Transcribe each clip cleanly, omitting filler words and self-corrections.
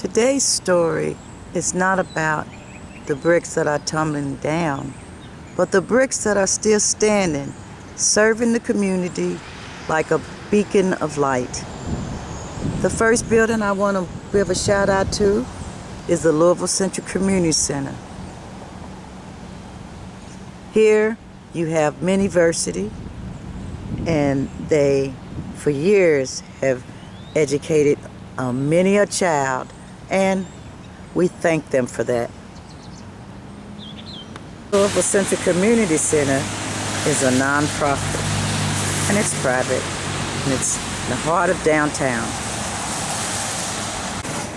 Today's story is not about the bricks that are tumbling down, but the bricks that are still standing, serving the community like a beacon of light. The first building I want to give a shout out to is the Louisville Central Community Center. Here you have Miniversity, and they for years have educated many a child, and we thank them for that. Louisville Central Community Center is a non-profit, and it's private, and it's in the heart of downtown.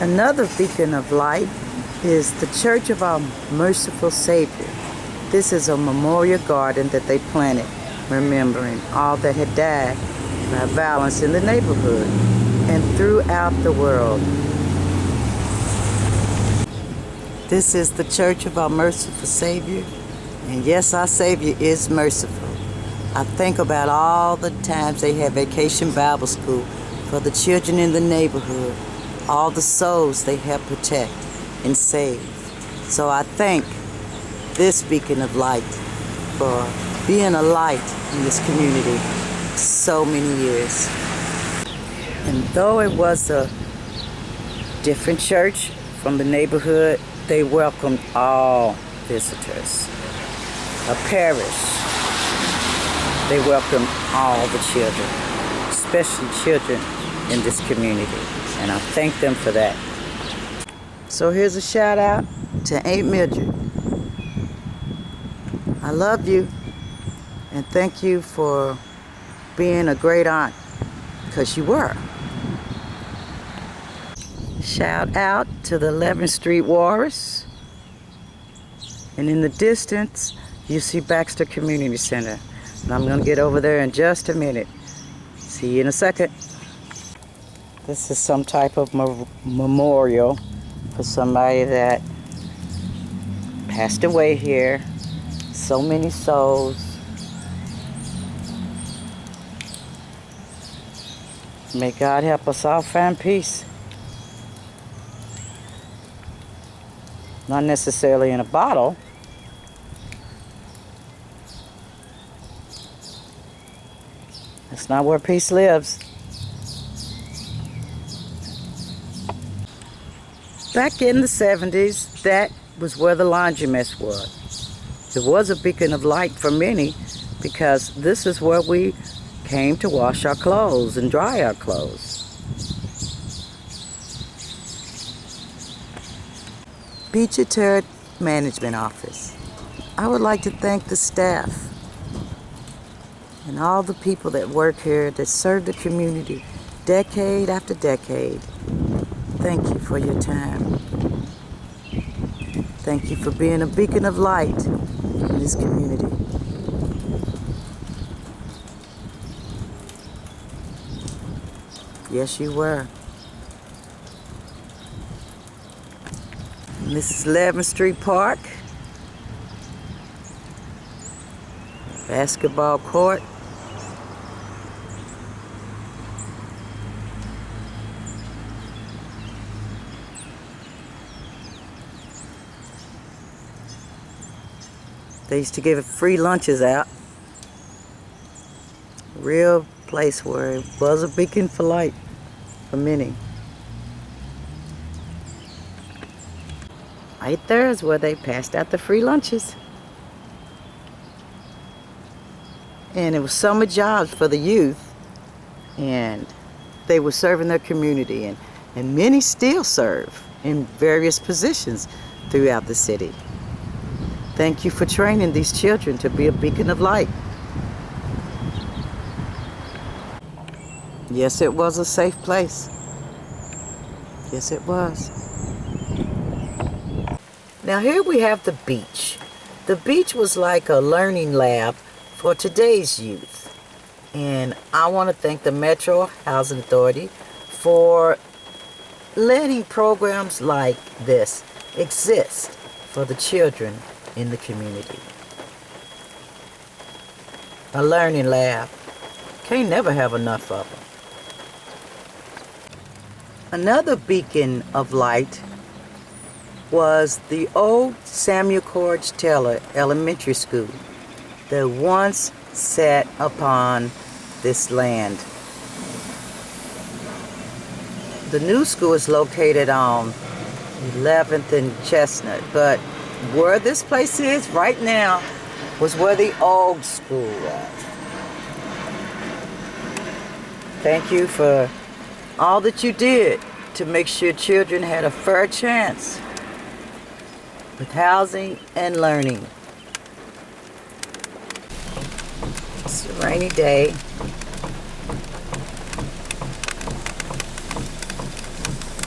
Another beacon of light is the Church of Our Merciful Savior. This is a memorial garden that they planted, remembering all that had died by violence in the neighborhood and throughout the world. This is the Church of Our Merciful Savior, and yes, our Savior is merciful. I think about all the times they have Vacation Bible School for the children in the neighborhood, all the souls they help protect and save. So I thank this beacon of light for being a light in this community so many years. And though it was a different church from the neighborhood, they welcomed all visitors. A parish, they welcomed all the children, especially children in this community, and I thank them for that. So here's a shout out to Aunt Mildred. I love you, and thank you for being a great aunt, because you were. Shout out to the 11th Street Walrus, and in the distance you see Baxter Community Center, and I'm going to get over there in just a minute. See you in a second. This is some type of memorial for somebody that passed away here. So many souls. May God help us all find peace. Not necessarily in a bottle. That's not where peace lives. Back in the 70s, that was where the laundromat was. It was a beacon of light for many, because this is where we came to wash our clothes and dry our clothes. Beecher Terrace Management Office. I would like to thank the staff and all the people that work here that serve the community decade after decade. Thank you for your time. Thank you for being a beacon of light in this community. Yes, you were. And this is 11th Street Park. Basketball court. They used to give free lunches out. Real place where it was a beacon for light for many. Right there is where they passed out the free lunches. And it was summer jobs for the youth, and they were serving their community, and many still serve in various positions throughout the city. Thank you for training these children to be a beacon of light. Yes, it was a safe place. Yes, it was. Now here we have the beach. The beach was like a learning lab for today's youth. And I want to thank the Metro Housing Authority for letting programs like this exist for the children in the community. A learning lab. Can't never have enough of them. Another beacon of light was the old Samuel Corge Taylor Elementary School that once sat upon this land. The new school is located on 11th and Chestnut, but where this place is right now was where the old school was. Thank you for all that you did to make sure children had a fair chance with housing and learning. It's a rainy day.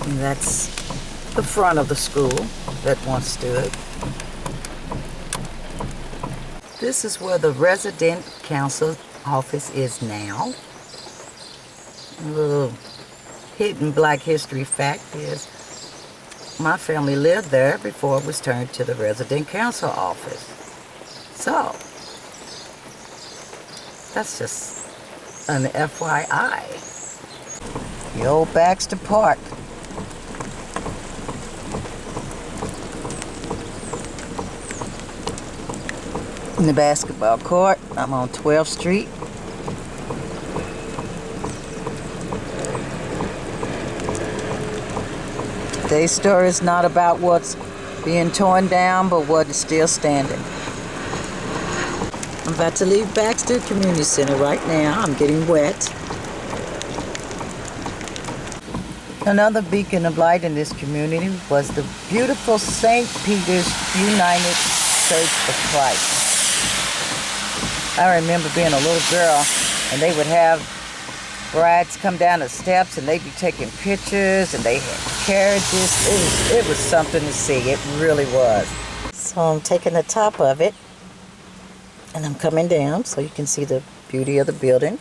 And that's the front of the school that once stood. This is where the resident council office is now. A little hidden Black history fact is my family lived there before it was turned to the resident council office. So, that's just an FYI. The old Baxter Park. In the basketball court, I'm on 12th Street. Today's story is not about what's being torn down, but what is still standing. I'm about to leave Baxter Community Center right now. I'm getting wet. Another beacon of light in this community was the beautiful St. Peter's United Church of Christ. I remember being a little girl, and they would have brides come down the steps, and they'd be taking pictures, and they had carriages. It was something to see. It really was. So I'm taking the top of it, and I'm coming down so you can see the beauty of the building.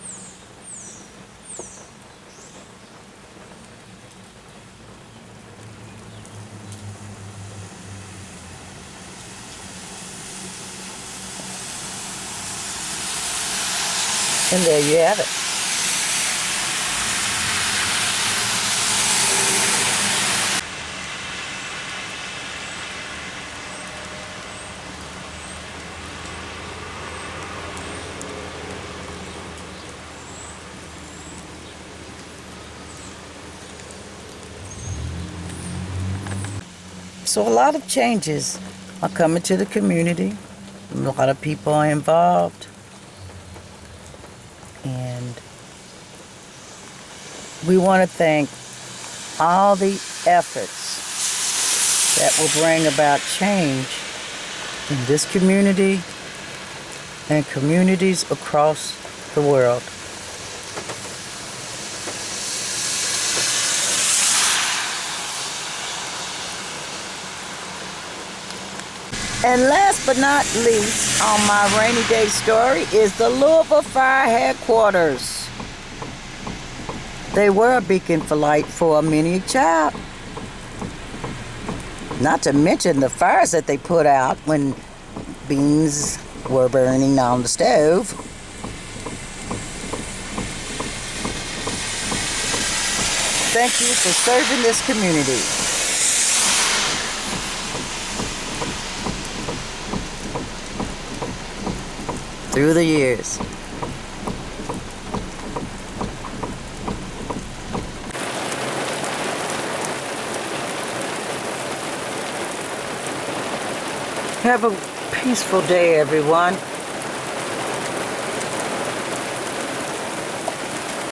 And there you have it. So a lot of changes are coming to the community. A lot of people are involved. And we want to thank all the efforts that will bring about change in this community and communities across the world. And last but not least on my rainy day story is the Louisville Fire Headquarters. They were a beacon for light for many a child. Not to mention the fires that they put out when beans were burning on the stove. Thank you for serving this community. Through the years. Have a peaceful day, everyone.